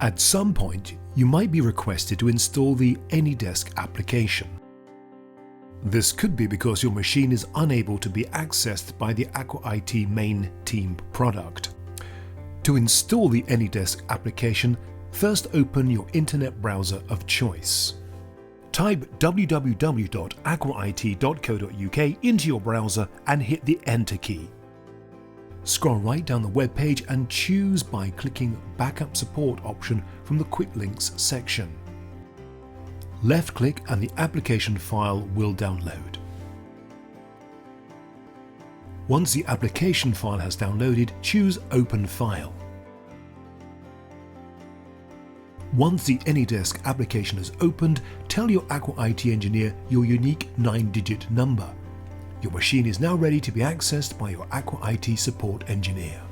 At some point, you might be requested to install the Anydesk application. This could be because your machine is unable to be accessed by the Aqua IT main team product. To install the Anydesk application, first open your internet browser of choice. Type www.aquait.co.uk into your browser and hit the Enter key. Scroll right down the web page and choose by clicking Backup Support option from the Quick Links section. Left-click and the application file will download. Once the application file has downloaded, choose Open File. Once the Anydesk application is opened, tell your Aqua IT engineer your unique 9-digit number. Your machine is now ready to be accessed by your Aqua IT support engineer.